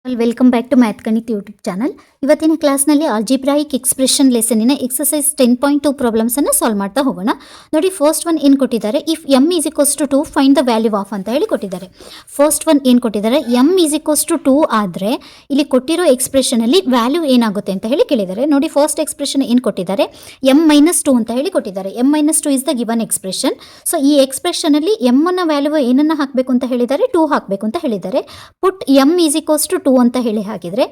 Welcome back to math Ganith YouTube channel. ಇವತ್ತಿನ ಕ್ಲಾಸ್ನಲ್ಲಿ algebraic expression ಲೆಸನಿನ ಎಕ್ಸಸೈಸ್ 10.2 ಪ್ರಾಬ್ಲಮ್ಸನ್ನು ಸಾಲ್ವ್ ಮಾಡ್ತಾ ಹೋಗೋಣ. ನೋಡಿ, ಫಸ್ಟ್ ಒನ್ ಏನು ಕೊಟ್ಟಿದ್ದಾರೆ, if M is equals to 2 find the value of ಅಂತ ಹೇಳಿ ಕೊಟ್ಟಿದ್ದಾರೆ. ಫಸ್ಟ್ ಒನ್ ಏನು ಕೊಟ್ಟಿದ್ದಾರೆ, ಎಮ್ ಈಸ್ ಈಕ್ವಲ್ಸ್ ಟು 2 ಆದರೆ ಇಲ್ಲಿ ಕೊಟ್ಟಿರೋ ಎಕ್ಸ್ಪ್ರೆಷನಲ್ಲಿ ವ್ಯಾಲ್ಯೂ ಏನಾಗುತ್ತೆ ಅಂತ ಹೇಳಿ ಕೇಳಿದ್ದಾರೆ. ನೋಡಿ, ಫಸ್ಟ್ ಎಕ್ಸ್ಪ್ರೆಷನ್ ಏನು ಕೊಟ್ಟಿದ್ದಾರೆ, m-2 ಅಂತ ಹೇಳಿ ಕೊಟ್ಟಿದ್ದಾರೆ. m-2 is the given expression. So ಈ ಎಕ್ಸ್ಪ್ರೆಷನಲ್ಲಿ ಎಮ್ನ ವ್ಯಾಲ್ಯೂ ಏನನ್ನು ಹಾಕಬೇಕು ಅಂತ ಹೇಳಿದ್ದಾರೆ, 2 ಹಾಕಬೇಕು ಅಂತ ಹೇಳಿದ್ದಾರೆ. ಪುಟ್ ಎಮ್ ಈಸ್ ಈಕ್ವಲ್ಸ್ ಟು 2 ಅಂತ ಹೇಳಿ ಹಾಕಿದರೆ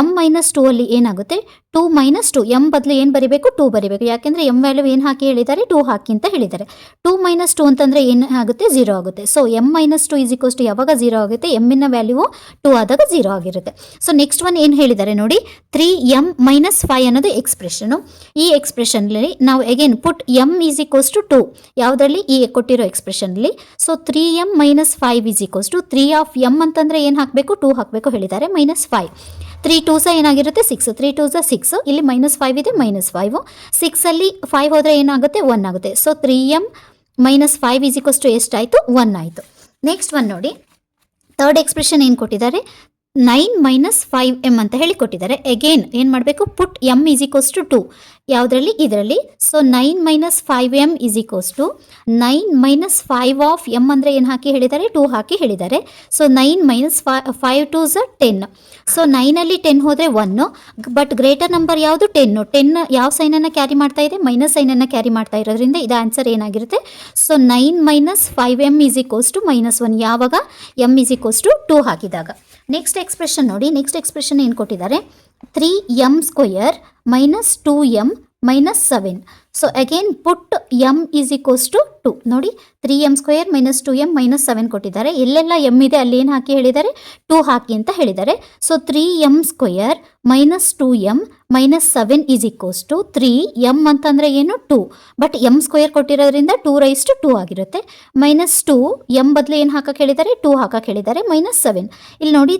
m-2 ಅಲ್ಲಿ ಏನಾಗುತ್ತೆ, 2 - 2 ಎಮ್ ಬದಲು ಏನು ಬರೀಬೇಕು, 2 ಬರೀಬೇಕು. ಯಾಕೆಂದರೆ ಎಮ್ ವ್ಯಾಲ್ಯೂ ಏನು ಹಾಕಿ ಹೇಳಿದ್ದಾರೆ, 2 ಹಾಕಿ ಅಂತ ಹೇಳಿದ್ದಾರೆ. 2 - 2 ಅಂತಂದರೆ ಏನು ಆಗುತ್ತೆ, 0 ಆಗುತ್ತೆ. So m-2 is equals to ಯಾವಾಗ 0 ಆಗುತ್ತೆ, ಎಮ್ಮಿನ ವ್ಯಾಲ್ಯೂ 2 ಆದಾಗ 0 ಆಗಿರುತ್ತೆ. ಸೊ ನೆಕ್ಸ್ಟ್ ಒನ್ ಏನು ಹೇಳಿದ್ದಾರೆ ನೋಡಿ, 3m-5 ಅನ್ನೋದು ಎಕ್ಸ್ಪ್ರೆಷನು. ಈ ಎಕ್ಸ್ಪ್ರೆಷನ್ನಲ್ಲಿ ನಾವು again put m is equals to 2 ಯಾವುದರಲ್ಲಿ, ಈ ಕೊಟ್ಟಿರೋ ಎಕ್ಸ್ಪ್ರೆಷನ್ನಲ್ಲಿ. So 3m-5 is equals to 3 of m ಅಂತಂದರೆ ಏನು ಹಾಕಬೇಕು, 2 ಹಾಕಬೇಕು ಹೇಳಿದ್ದಾರೆ, -5. 3 2s ಏನಾಗಿರುತ್ತೆ, 6. 3 2s 6. ಇಲ್ಲಿ -5 ಇದೆ, -5. 6 ಅಲ್ಲಿ 5 ಹೋದರೆ ಏನಾಗುತ್ತೆ, 1 ಆಗುತ್ತೆ. So 3m-5 is equals to ಎಷ್ಟಾಯಿತು, 1 ಆಯಿತು. ನೆಕ್ಸ್ಟ್ ಒನ್ ನೋಡಿ, ಥರ್ಡ್ ಎಕ್ಸ್ಪ್ರೆಷನ್ ಏನು ಕೊಟ್ಟಿದ್ದಾರೆ, 9 - 5m ಅಂತ ಹೇಳಿ ಕೊಟ್ಟಿದ್ದಾರೆ. ಅಗೇನ್ ಏನು ಮಾಡಬೇಕು, put m is equals to 2 ಯಾವುದರಲ್ಲಿ, ಇದರಲ್ಲಿ. So 9 - 5m is equals to 9 - 5 of m ಅಂದರೆ ಏನು ಹಾಕಿ ಹೇಳಿದ್ದಾರೆ, 2 ಹಾಕಿ ಹೇಳಿದ್ದಾರೆ. So 9 - 5 2s 10. ಸೊ 9ಅಲ್ಲಿ 10 ಹೋದರೆ 1, ಬಟ್ ಗ್ರೇಟರ್ ನಂಬರ್ ಯಾವುದು, 10 ಯಾವ ಸೈನನ್ನು ಕ್ಯಾರಿ ಮಾಡ್ತಾ ಇದೆ, ಮೈನಸ್ ಸೈನನ್ನು ಕ್ಯಾರಿ ಮಾಡ್ತಾ ಇರೋದ್ರಿಂದ ಇದು ಆನ್ಸರ್ ಏನಾಗಿರುತ್ತೆ. So 9 - 5m is equals to -1 ಯಾವಾಗ m ಈಸ್ ಈಕ್ವಲ್ಸ್ ಟು 2 ಹಾಕಿದಾಗ. ನೆಕ್ಸ್ಟ್ ಎಕ್ಸ್ಪ್ರೆಷನ್ ನೋಡಿ, ನೆಕ್ಸ್ಟ್ ಎಕ್ಸ್ಪ್ರೆಷನ್ ಏನು ಕೊಟ್ಟಿದ್ದಾರೆ, 3m² - 2m - 7. So again put m is equals to 2. ನೋಡಿ, 3m² - 2m - 7 ಕೊಟ್ಟಿದ್ದಾರೆ. ಎಲ್ಲೆಲ್ಲ m ಇದೆ ಅಲ್ಲಿ ಏನು ಹಾಕಿ ಹೇಳಿದ್ದಾರೆ, 2 ಹಾಕಿ ಅಂತ ಹೇಳಿದ್ದಾರೆ. So 3m² - 2m - 7 is equals to 3m ಅಂತಂದರೆ ಏನು, 2. ಬಟ್ m² ಕೊಟ್ಟಿರೋದ್ರಿಂದ 2^2 ಆಗಿರುತ್ತೆ. -2 m ಬದಲು ಏನು ಹಾಕಕ್ಕೆ ಹೇಳಿದ್ದಾರೆ, 2 ಹಾಕಕ್ಕೆ ಹೇಳಿದ್ದಾರೆ, -7. ಇಲ್ಲಿ ನೋಡಿ,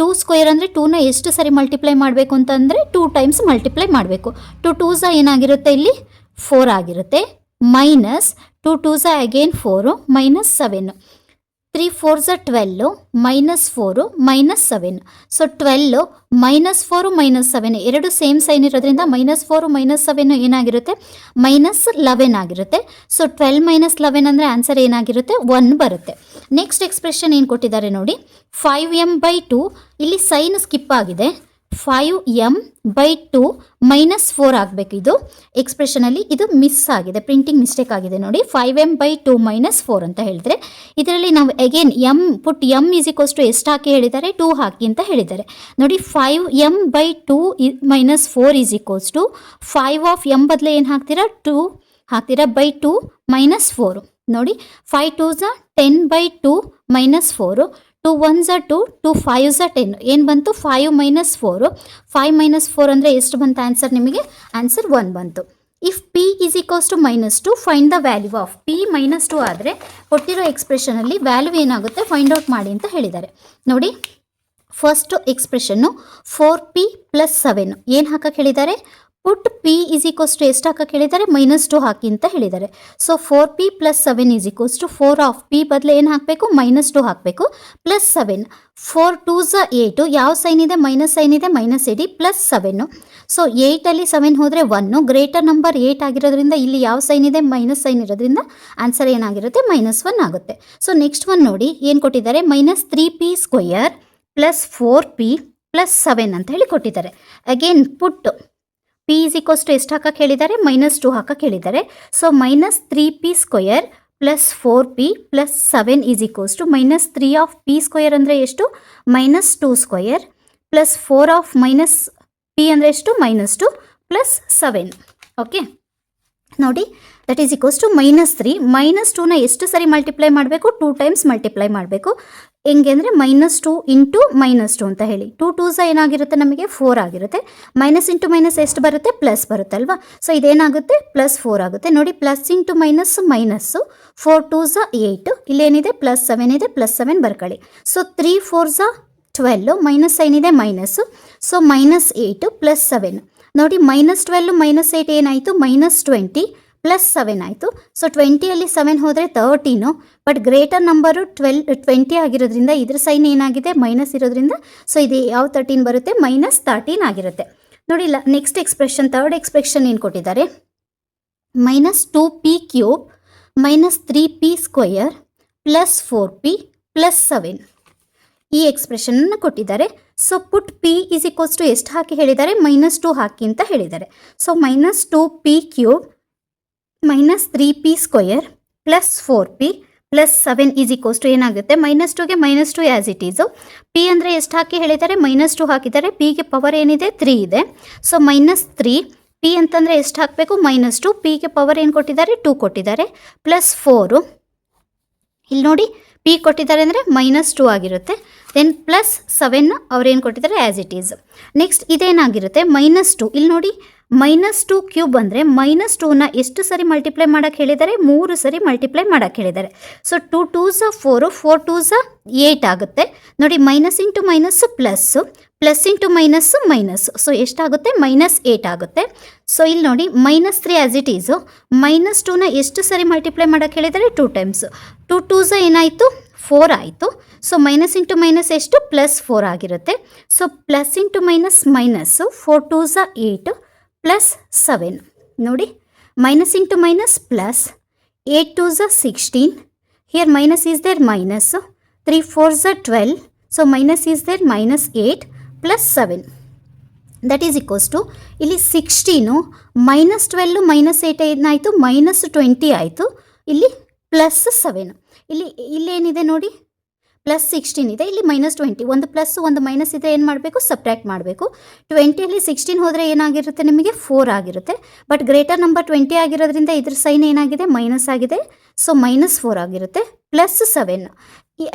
2² ಅಂದರೆ 2ನ ಎಷ್ಟು ಸರಿ ಮಲ್ಟಿಪ್ಲೈ ಮಾಡಬೇಕು ಅಂತಂದರೆ 2 ಟೈಮ್ಸ್ ಮಲ್ಟಿಪ್ಲೈ ಮಾಡಬೇಕು. 2 2s ಏನಾಗಿರುತ್ತೆ, ಇಲ್ಲಿ 4 ಆಗಿರುತ್ತೆ. -2 2s ಅಗೇನ್ 4 -7. 3 4s 12 -4 -7. ಸೊ 12 -4 -7 ಎರಡು ಸೇಮ್ ಸೈನ್ ಇರೋದ್ರಿಂದ -4 -7 ಏನಾಗಿರುತ್ತೆ, -11 ಆಗಿರುತ್ತೆ. ಸೊ 12 - 11 ಅಂದರೆ ಆನ್ಸರ್ ಏನಾಗಿರುತ್ತೆ, 1 ಬರುತ್ತೆ. ನೆಕ್ಸ್ಟ್ ಎಕ್ಸ್ಪ್ರೆಷನ್ ಏನು ಕೊಟ್ಟಿದ್ದಾರೆ ನೋಡಿ, 5m/2 ಇಲ್ಲಿ ಸೈನ್ ಸ್ಕಿಪ್ ಆಗಿದೆ. 5m/2 -4 ಆಗಬೇಕು. ಇದು ಎಕ್ಸ್ಪ್ರೆಷನಲ್ಲಿ ಇದು ಮಿಸ್ ಆಗಿದೆ, ಪ್ರಿಂಟಿಂಗ್ ಮಿಸ್ಟೇಕ್ ಆಗಿದೆ ನೋಡಿ. 5m/2 -4 ಅಂತ ಹೇಳಿದರೆ ಇದರಲ್ಲಿ ನಾವು again put m is equals to ಎಷ್ಟು ಹಾಕಿ ಹೇಳಿದ್ದಾರೆ, 2 ಹಾಕಿ ಅಂತ ಹೇಳಿದ್ದಾರೆ. ನೋಡಿ, 5m/2 -4 is equals to 5 of m ಬದಲು ಏನು ಹಾಕ್ತೀರಾ, 2 ಹಾಕ್ತೀರಾ, /2 -4. ನೋಡಿ, 5 2s 10/2 -4. 2 1s 2, 2 5s 10. ಏನು ಬಂತು, 5 - 4. 5 - 4 ಅಂದರೆ ಎಷ್ಟು ಬಂತು ಆನ್ಸರ್ ನಿಮಗೆ, ಆನ್ಸರ್ 1 ಬಂತು. If p is equals to -2 find the value of p. -2 ಆದರೆ ಕೊಟ್ಟಿರೋ ಎಕ್ಸ್ಪ್ರೆಷನಲ್ಲಿ ವ್ಯಾಲ್ಯೂ ಏನಾಗುತ್ತೆ ಫೈಂಡ್ ಔಟ್ ಮಾಡಿ ಅಂತ ಹೇಳಿದ್ದಾರೆ. ನೋಡಿ, ಫಸ್ಟು ಎಕ್ಸ್ಪ್ರೆಷನ್ನು 4p + 7 ಏನು ಹಾಕಕ್ಕೆ ಹೇಳಿದ್ದಾರೆ, put p is equals to ಎಷ್ಟು ಹಾಕಕ್ಕೆ ಹೇಳಿದ್ದಾರೆ, -2 ಹಾಕಿ ಅಂತ ಹೇಳಿದ್ದಾರೆ. So 4p + 7 is equals to 4 of p ಬದಲು ಏನು ಹಾಕಬೇಕು, -2 ಹಾಕಬೇಕು, +7. 4 2s 8 ಯಾವ ಸೈನ್ ಇದೆ, ಮೈನಸ್ ಸೈನ್ ಇದೆ, -8 +7. ಸೊ 8ಅಲ್ಲಿ 7 ಹೋದರೆ 1, ಗ್ರೇಟರ್ ನಂಬರ್ 8 ಆಗಿರೋದ್ರಿಂದ ಇಲ್ಲಿ ಯಾವ ಸೈನ್ ಇದೆ, ಮೈನಸ್ ಸೈನ್ ಇರೋದ್ರಿಂದ ಆನ್ಸರ್ ಏನಾಗಿರುತ್ತೆ, -1 ಆಗುತ್ತೆ. ಸೊ ನೆಕ್ಸ್ಟ್ ಒನ್ ನೋಡಿ, ಏನು ಕೊಟ್ಟಿದ್ದಾರೆ, -3p² + 4p + 7 ಅಂತ ಹೇಳಿ ಕೊಟ್ಟಿದ್ದಾರೆ. Again put p is equals to ಎಷ್ಟು ಹಾಕಕ್ಕೆ ಹೇಳಿದ್ದಾರೆ, -2 ಹಾಕಕ್ಕೆ ಹೇಳಿದ್ದಾರೆ. So -3p² + 4p + 7 is equals to -3 of p² ಅಂದರೆ ಎಷ್ಟು, -2² + 4 ಆಫ್ -p ಅಂದರೆ ಎಷ್ಟು, -2 + 7. ಓಕೆ, ನೋಡಿ, ದಟ್ ಈಸ್ ಈಕ್ವಲ್ಸ್ ಟು -3. -2ನ ಎಷ್ಟು ಸರಿ ಮಲ್ಟಿಪ್ಲೈ ಮಾಡಬೇಕು, 2 ಟೈಮ್ಸ್ ಮಲ್ಟಿಪ್ಲೈ ಮಾಡಬೇಕು. ಹೆಂಗೆ ಅಂದರೆ -2 × -2 ಅಂತ ಹೇಳಿ. 2 2s ಏನಾಗಿರುತ್ತೆ ನಮಗೆ, 4 ಆಗಿರುತ್ತೆ. ಮೈನಸ್ ಇಂಟು ಮೈನಸ್ ಎಷ್ಟು ಬರುತ್ತೆ, ಪ್ಲಸ್ ಬರುತ್ತೆ ಅಲ್ವಾ. ಸೊ ಇದೇನಾಗುತ್ತೆ, +4 ಆಗುತ್ತೆ. ನೋಡಿ, plus into minus minus, 4 2s 8, ಇಲ್ಲೇನಿದೆ +7 ಇದೆ, +7 ಬರ್ಕೊಳ್ಳಿ. ಸೊ 3 4s 12, ಮೈನಸ್ ಸೈನ್ ಇದೆ, ಮೈನಸ್ಸು. ಸೊ -8 + 7. ನೋಡಿ, -12 - 8 ಏನಾಯಿತು, -20 ಪ್ಲಸ್ 7 ಆಯಿತು. ಸೊ 20ಯಲ್ಲಿ 7 ಹೋದರೆ 13, ಬಟ್ ಗ್ರೇಟರ್ ನಂಬರು 20 ಆಗಿರೋದ್ರಿಂದ ಇದ್ರ ಸೈನ್ ಏನಾಗಿದೆ ಮೈನಸ್ ಇರೋದ್ರಿಂದ ಸೊ ಇದು ಯಾವ 13 ಬರುತ್ತೆ -13 ಆಗಿರುತ್ತೆ. ನೋಡಿ ನೆಕ್ಸ್ಟ್ ಎಕ್ಸ್ಪ್ರೆಷನ್, ಥರ್ಡ್ ಎಕ್ಸ್ಪ್ರೆಷನ್ ಏನು ಕೊಟ್ಟಿದ್ದಾರೆ, -2p³ -3p² +4p +7 ಈ ಎಕ್ಸ್ಪ್ರೆಷನನ್ನು ಕೊಟ್ಟಿದ್ದಾರೆ. ಸೊ ಪುಟ್ p = ಎಷ್ಟು ಹಾಕಿ ಹೇಳಿದ್ದಾರೆ, -2 ಹಾಕಿ ಅಂತ ಹೇಳಿದ್ದಾರೆ. ಸೊ -2p³ -3p² +4p +7 ಏನಾಗುತ್ತೆ, -2ಗೆ -2 ಆ್ಯಸ್ ಇಟ್ ಈಸು. p ಅಂದರೆ ಎಷ್ಟು ಹಾಕಿ ಹೇಳಿದ್ದಾರೆ, -2 ಹಾಕಿದ್ದಾರೆ. ಪಿಗೆ ಪವರ್ ಏನಿದೆ 3 ಇದೆ. ಸೊ -3 p ಅಂತಂದರೆ ಎಷ್ಟು ಹಾಕಬೇಕು, -2. ಪಿಗೆ ಪವರ್ ಏನು ಕೊಟ್ಟಿದ್ದಾರೆ, 2 ಕೊಟ್ಟಿದ್ದಾರೆ. +4 ಇಲ್ಲಿ ನೋಡಿ p ಕೊಟ್ಟಿದ್ದಾರೆ ಅಂದರೆ -2 ಆಗಿರುತ್ತೆ. ದೆನ್ +7 ಅವ್ರೇನು ಕೊಟ್ಟಿದ್ದಾರೆ ಆ್ಯಸ್ ಇಟ್ ಈಸ್. ನೆಕ್ಸ್ಟ್ ಇದೇನಾಗಿರುತ್ತೆ, -2 ಇಲ್ಲಿ ನೋಡಿ -2³ ಅಂದರೆ -2ನ ಎಷ್ಟು ಸರಿ ಮಲ್ಟಿಪ್ಲೈ ಮಾಡೋಕ್ಕೆ ಹೇಳಿದ್ದಾರೆ, 3 ಸರಿ ಮಲ್ಟಿಪ್ಲೈ ಮಾಡೋಕ್ಕೆ ಹೇಳಿದ್ದಾರೆ. ಸೊ 2 2s 4, 4 2s 8 ಆಗುತ್ತೆ. ನೋಡಿ minus into minus plus, plus into minus minus. So ಎಷ್ಟಾಗುತ್ತೆ, -8 ಆಗುತ್ತೆ. ಸೊ ಇಲ್ಲಿ ನೋಡಿ -3 ಆ್ಯಸ್ ಇಟ್ ಈಸು. -2ನ ಎಷ್ಟು ಸರಿ ಮಲ್ಟಿಪ್ಲೈ ಮಾಡೋಕ್ಕೆ ಹೇಳಿದ್ದಾರೆ, 2 ಟೈಮ್ಸು. 2 2s ಏನಾಯಿತು, 4 ಆಯಿತು. ಸೊ ಮೈನಸ್ ಇಂಟು ಮೈನಸ್ ಎಷ್ಟು, +4 ಆಗಿರುತ್ತೆ. So plus into minus minus, 4 2s 8 +7 ನೋಡಿ, minus into minus plus, 8 2s 16, here minus is there minus, 3 4s 12, so minus is there -8 +7 that is equals to ಇಲ್ಲಿ 16 -12 -8 ಏನಾಯಿತು, -20 ಆಯಿತು. ಇಲ್ಲಿ +7 ಇಲ್ಲೇನಿದೆ ನೋಡಿ, +16 ಇದೆ, ಇಲ್ಲಿ -20. ಒಂದು ಪ್ಲಸ್ ಒಂದು ಮೈನಸ್ ಇದ್ದರೆ ಏನು ಮಾಡಬೇಕು, ಸಬ್ಟ್ರ್ಯಾಕ್ಟ್ ಮಾಡಬೇಕು. 20ಯಲ್ಲಿ 16 ಹೋದರೆ ಏನಾಗಿರುತ್ತೆ ನಿಮಗೆ, 4 ಆಗಿರುತ್ತೆ. ಬಟ್ ಗ್ರೇಟರ್ ನಂಬರ್ 20 ಆಗಿರೋದ್ರಿಂದ ಇದ್ರ ಸೈನ್ ಏನಾಗಿದೆ, ಮೈನಸ್ ಆಗಿದೆ. ಸೊ -4 ಆಗಿರುತ್ತೆ. +7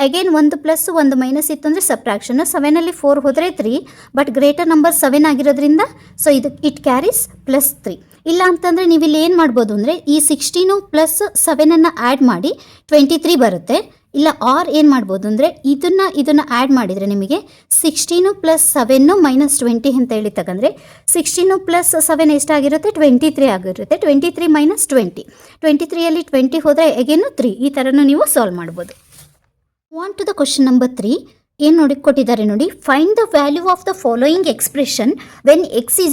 ಅಗೇನ್ ಒಂದು ಪ್ಲಸ್ ಒಂದು ಮೈನಸ್ ಇತ್ತು ಅಂದರೆ ಸಬ್ಟ್ರಾಕ್ಷನ್. 7ಲ್ಲಿ 4 ಹೋದರೆ 3, ಬಟ್ ಗ್ರೇಟರ್ ನಂಬರ್ 7 ಆಗಿರೋದ್ರಿಂದ ಸೊ ಇದು ಇಟ್ ಕ್ಯಾರೀಸ್ +3. ಇಲ್ಲ ಅಂತಂದರೆ ನೀವು ಇಲ್ಲಿ ಏನು ಮಾಡ್ಬೋದು ಅಂದರೆ ಈ 16 + 7 ಆ್ಯಡ್ ಮಾಡಿ 23 ಬರುತ್ತೆ. ಇಲ್ಲ ಆರ್ ಏನು ಮಾಡ್ಬೋದು ಅಂದರೆ ಇದನ್ನು ಆ್ಯಡ್ ಮಾಡಿದರೆ ನಿಮಗೆ 16 + 7 -20 ಅಂತ ಹೇಳಿ ತಗೊಂಡ್ರೆ 16 + 7 ಎಷ್ಟಾಗಿರುತ್ತೆ, 23 ಆಗಿರುತ್ತೆ. 23 - 20, 23ಯಲ್ಲಿ 20 ಹೋದರೆ ಅಗೇನು 3. ಈ ಥರನೂ ನೀವು ಸಾಲ್ವ್ ಮಾಡ್ಬೋದು. On to the question number 3 ಏನು ಕೊಟ್ಟಿದ್ದಾರೆ ನೋಡಿ, find the value of the following expression when x =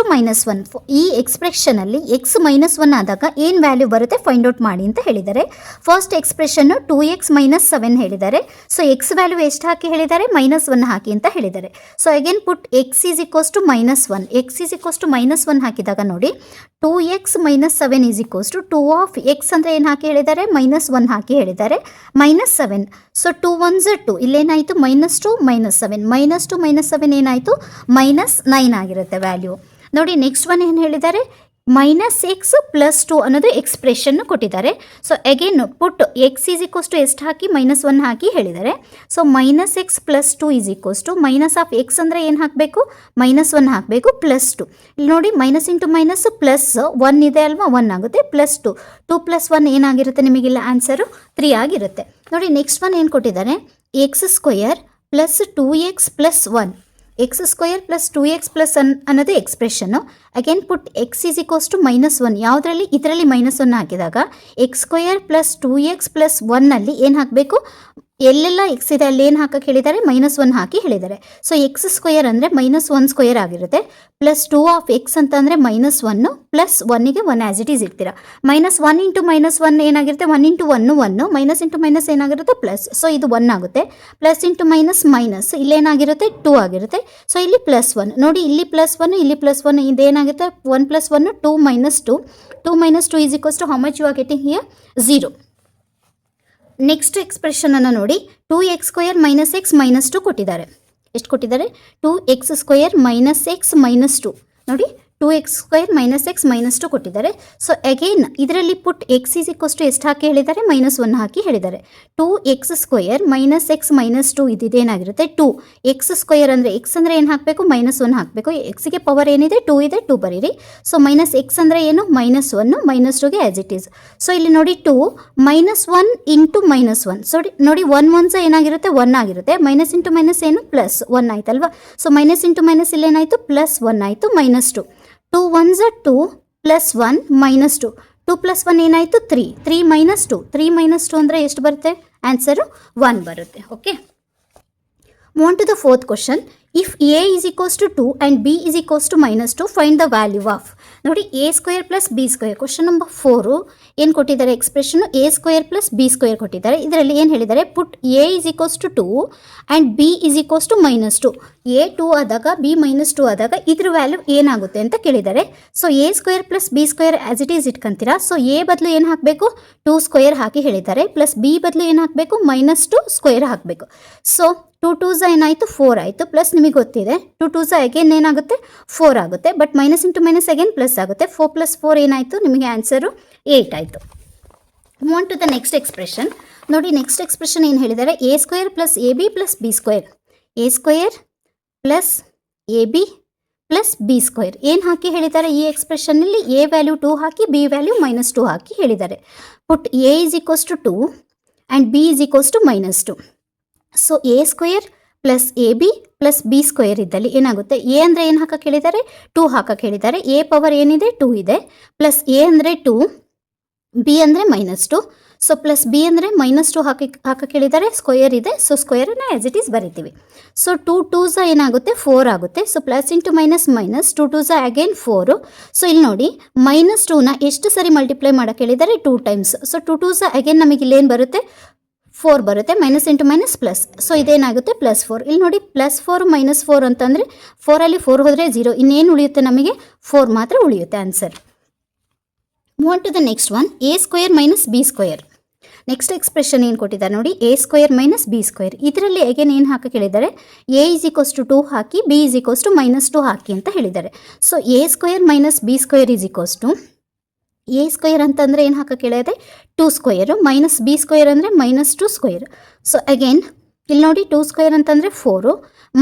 -1. ಈ ಎಕ್ಸ್ಪ್ರೆಷನಲ್ಲಿ x -1 ಆದಾಗ ಏನು ವ್ಯಾಲ್ಯೂ ಬರುತ್ತೆ ಫೈಂಡ್ ಔಟ್ ಮಾಡಿ ಅಂತ ಹೇಳಿದ್ದಾರೆ. ಫಸ್ಟ್ ಎಕ್ಸ್ಪ್ರೆಷನ್ನು 2x - 7 ಹೇಳಿದ್ದಾರೆ. ಸೊ x ವ್ಯಾಲ್ಯೂ ಎಷ್ಟು ಹಾಕಿ ಹೇಳಿದ್ದಾರೆ, -1 ಹಾಕಿ ಅಂತ ಹೇಳಿದ್ದಾರೆ. ಸೊ ಅಗೇನ್ ಪುಟ್ x = -1. x = -1 ಹಾಕಿದಾಗ ನೋಡಿ 2x - 7 = 2 of x ಅಂದರೆ ಏನು ಹಾಕಿ ಹೇಳಿದ್ದಾರೆ, -1 ಹಾಕಿ ಹೇಳಿದ್ದಾರೆ. -7 ಸೊ 2 1s 2, ಇಲ್ಲೇನಾಯಿತು -2 -7, -2 -7 ಏನಾಯಿತು, -9 ಆಗಿರುತ್ತೆ ವ್ಯಾಲ್ಯೂ. ನೋಡಿ ನೆಕ್ಸ್ಟ್ ಒನ್ ಏನು ಹೇಳಿದ್ದಾರೆ, -x + 2 ಅನ್ನೋದು ಎಕ್ಸ್ಪ್ರೆಷನ್ ಕೊಟ್ಟಿದ್ದಾರೆ. ಸೊ ಅಗೇನ್ ಪುಟ್ x = ಎಷ್ಟು ಹಾಕಿ, -1 ಹಾಕಿ ಹೇಳಿದ್ದಾರೆ. ಸೊ -x + 2 - ಆಫ್ x ಅಂದರೆ ಏನು ಹಾಕಬೇಕು, -1 ಹಾಕಬೇಕು, +2. ಇಲ್ಲಿ ನೋಡಿ ಮೈನಸ್ ಇಂಟು ಮೈನಸ್ ಪ್ಲಸ್ 1 ಇದೆ ಅಲ್ವಾ, 1 ಆಗುತ್ತೆ. +2 2 + 1 ಏನಾಗಿರುತ್ತೆ ನಿಮಗಿಲ್ಲ ಆನ್ಸರು 3 ಆಗಿರುತ್ತೆ. ನೋಡಿ ನೆಕ್ಸ್ಟ್ ಒನ್ ಏನು ಕೊಟ್ಟಿದ್ದಾರೆ, x² + 2x + 1. x² + 2x ಅನ್ನೋದು ಎಕ್ಸ್ಪ್ರೆಷನ್ನು. ಅಗೇನ್ ಪುಟ್ x = -1. ಯಾವುದರಲ್ಲಿ, ಇದರಲ್ಲಿ -1 ಹಾಕಿದಾಗ x² + 2x + 1ನಲ್ಲಿ ಏನು ಹಾಕಬೇಕು, ಎಲ್ಲೆಲ್ಲ x ಇದೆ ಅಲ್ಲಿ ಏನು ಹಾಕಕ್ಕೆ ಹೇಳಿದ್ದಾರೆ, -1 ಹಾಕಿ ಹೇಳಿದ್ದಾರೆ. ಸೊ x² ಅಂದರೆ -1² ಆಗಿರುತ್ತೆ. +2 ಆಫ್ x ಅಂತಂದರೆ -1 + 1ಗೆ 1 ಆ್ಯಸ್ ಇಟ್ ಈಸ್ ಇರ್ತೀರ. -1 ಇಂಟು -1 ಏನಾಗಿರುತ್ತೆ, 1 ಇಂಟು 1 1, ಮೈನಸ್ ಇಂಟು ಮೈನಸ್ ಏನಾಗಿರುತ್ತೆ ಪ್ಲಸ್. ಸೊ ಇದು 1 ಆಗುತ್ತೆ. ಪ್ಲಸ್ ಇಂಟು ಮೈನಸ್ ಮೈನಸ್, ಇಲ್ಲೇನಾಗಿರುತ್ತೆ 2 ಆಗಿರುತ್ತೆ. ಸೊ ಇಲ್ಲಿ +1 ನೋಡಿ, ಇಲ್ಲಿ +1 ಇಲ್ಲಿ +1, ಇದೇನಾಗುತ್ತೆ 1 + 1 2 - 2. 2 - 2 = how much you are getting here, 0. Next ಎಕ್ಸ್ಪ್ರೆಷನನ್ನು ನೋಡಿ, 2x² - x - 2 ಕೊಟ್ಟಿದ್ದಾರೆ. ಎಷ್ಟು ಕೊಟ್ಟಿದ್ದಾರೆ, 2x² - x - 2 ನೋಡಿ, 2x² - x - 2 ಕೊಟ್ಟಿದ್ದಾರೆ. ಸೊ ಅಗೇನ್ ಇದರಲ್ಲಿ ಪುಟ್ x = ಎಷ್ಟು ಹಾಕಿ ಹೇಳಿದ್ದಾರೆ, -1 ಹಾಕಿ ಹೇಳಿದ್ದಾರೆ. 2x² - x - 2 ಇದೇನಾಗಿರುತ್ತೆ 2. x² ಅಂದರೆ x ಅಂದರೆ ಏನು ಹಾಕಬೇಕು, -1 ಹಾಕಬೇಕು. ಎಕ್ಸ್ಗೆ ಪವರ್ ಏನಿದೆ 2 ಇದೆ, 2 ಬರೀರಿ. ಸೊ -x ಅಂದರೆ ಏನು, -1 -2ಗೆ ಆ್ಯಸ್ ಇಟ್ ಈಸ್. ಸೊ ಇಲ್ಲಿ ನೋಡಿ 2 -1 ಇಂಟು -1. ಸೊ ನೋಡಿ 1 1s ಏನಾಗಿರುತ್ತೆ 1 ಆಗಿರುತ್ತೆ. ಮೈನಸ್ ಇಂಟು ಮೈನಸ್ ಏನು, +1 ಆಯ್ತಲ್ವಾ. ಸೊ ಮೈನಸ್ ಇಂಟು ಮೈನಸ್ ಇಲ್ಲೇನಾಯಿತು, +1 ಆಯಿತು, -2. 2 1s 2 + 1 -2. 2 + 1 ಏನಾಯಿತು 3, 3 - 2, 3 - 2 ಅಂದರೆ ಎಷ್ಟು ಬರುತ್ತೆ? ಆನ್ಸರು 1 ಬರುತ್ತೆ. Okay, move on to the fourth question. If a is equals to 2 and b is equals to -2 find the value of. ನೋಡಿ, a² + b². ಕ್ವಶನ್ ನಂಬರ್ 4 ಏನು ಕೊಟ್ಟಿದ್ದಾರೆ? Expression a² + b² ಕೊಟ್ಟಿದ್ದಾರೆ. ಇದರಲ್ಲಿ ಏನು ಹೇಳಿದ್ದಾರೆ? Put a is equals to 2 and b is equals to -2. a 2 ಆದಾಗ b -2 ಆದಾಗ ಇದ್ರ ವ್ಯಾಲ್ಯೂ ಏನಾಗುತ್ತೆ ಅಂತ ಕೇಳಿದ್ದಾರೆ. So a² + b² as it is ಇಟ್ಕೊಂತೀರಾ. ಸೊ a ಬದಲು ಏನು ಹಾಕಬೇಕು? 2² ಹಾಕಿ ಹೇಳಿದ್ದಾರೆ. ಪ್ಲಸ್ b ಬದಲು ಏನು ಹಾಕಬೇಕು? -2² ಹಾಕಬೇಕು. ಸೊ 2 2s ಏನಾಯಿತು? 4 ಆಯಿತು. ಪ್ಲಸ್ ನಿಮಗೆ ಗೊತ್ತಿದೆ 2 2s ಅಗೇನ್ ಏನಾಗುತ್ತೆ? 4 ಆಗುತ್ತೆ. But minus into minus again plus ಆಗುತ್ತೆ. 4 + 4 ಏನಾಯಿತು? ನಿಮಗೆ ಆನ್ಸರು 8 ಆಯಿತು. Move on to the next expression. ನೋಡಿ, ನೆಕ್ಸ್ಟ್ ಎಕ್ಸ್ಪ್ರೆಷನ್ ಏನು ಹೇಳಿದ್ದಾರೆ? a² + ab + b². a² + ab + b². ಏನು ಹಾಕಿ ಹೇಳಿದ್ದಾರೆ? ಈ ಎಕ್ಸ್ಪ್ರೆಷನ್ನಲ್ಲಿ a ವ್ಯಾಲ್ಯೂ 2 ಹಾಕಿ b ವ್ಯಾಲ್ಯೂ -2 ಹಾಕಿ ಹೇಳಿದ್ದಾರೆ. Put a is equals to 2 and b is equals to -2. So a² + ab + b² ಇದ್ದಲ್ಲಿ ಏನಾಗುತ್ತೆ? a ಅಂದರೆ ಏನು ಹಾಕಕ್ಕೆ ಹೇಳಿದ್ದಾರೆ? 2 ಹಾಕಕ್ಕೆ ಹೇಳಿದ್ದಾರೆ. a ಪವರ್ ಏನಿದೆ? 2 ಇದೆ. ಪ್ಲಸ್ a ಅಂದರೆ 2, b ಅಂದರೆ -2. ಸೊ ಪ್ಲಸ್ b ಅಂದರೆ -2 ಹಾಕಕ್ಕೆ ಹೇಳಿದ್ದಾರೆ. ಸ್ಕ್ವಯರ್ ಇದೆ. ಸೊ ಸ್ಕ್ವಯರನ್ನು ಆ್ಯಸ್ ಇಟ್ ಈಸ್ ಬರಿತೀವಿ. ಸೊ 2 2s ಏನಾಗುತ್ತೆ? 4 ಆಗುತ್ತೆ. So plus into minus minus 2 2s again 4. So ಇಲ್ಲಿ ನೋಡಿ, -2ನ ಎಷ್ಟು ಸರಿ ಮಲ್ಟಿಪ್ಲೈ ಮಾಡೋಕ್ಕೆ ಹೇಳಿದ್ದಾರೆ? 2 ಟೈಮ್ಸ್. ಸೊ 2 2s ಅಗೇನ್ ನಮಗೆ ಇಲ್ಲೇನು ಬರುತ್ತೆ? 4 ಬರುತ್ತೆ. Minus into minus plus. So ಇದೇನಾಗುತ್ತೆ? +4. ಇಲ್ಲಿ ನೋಡಿ, +4 -4 ಅಂತಂದರೆ 4ಅಲ್ಲಿ 4 ಹೋದರೆ 0. ಇನ್ನೇನು ಉಳಿಯುತ್ತೆ? ನಮಗೆ 4 ಮಾತ್ರ ಉಳಿಯುತ್ತೆ answer. Move on to the next one. a² - b². Next expression ಏನು ಕೊಟ್ಟಿದ್ದಾರೆ ನೋಡಿ? a² - b². ಇದರಲ್ಲಿ ಅಗೇನ್ ಏನು ಹಾಕಕ್ಕೆ ಹೇಳಿದ್ದಾರೆ? a ಈಸ್ ಈಕ್ವಲ್ಸ್ ಟು 2 ಹಾಕಿ b ಈಸ್ ಈಕ್ವಲ್ಸ್ ಟು -2 ಹಾಕಿ ಅಂತ ಹೇಳಿದ್ದಾರೆ. So a² - b² is equals to a² ಅಂತಂದರೆ ಏನು ಹಾಕಕ್ಕೆ ಹೇಳಿದೆ? 2² - b² ಅಂದರೆ -2². ಸೊ ಅಗೇನ್ ಇಲ್ಲಿ ನೋಡಿ, 2² ಅಂತಂದರೆ 4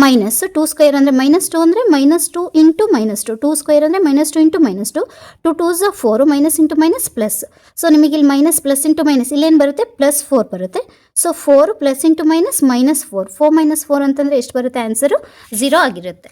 ಮೈನಸ್ 2² ಅಂದರೆ -2 ಅಂದರೆ -2 ಇಂಟು -2. 2² ಅಂದರೆ -2 into -2. 2 2s 4 minus into minus plus. So ನಿಮಗೆ ಇಲ್ಲಿ ಮೈನಸ್ ಪ್ಲಸ್ ಇಂಟು ಮೈನಸ್ ಇಲ್ಲೇನು ಬರುತ್ತೆ? +4 ಬರುತ್ತೆ. So 4 plus into minus -4. 4 - 4 ಅಂತಂದರೆ ಎಷ್ಟು ಬರುತ್ತೆ? ಆನ್ಸರು 0 ಆಗಿರುತ್ತೆ.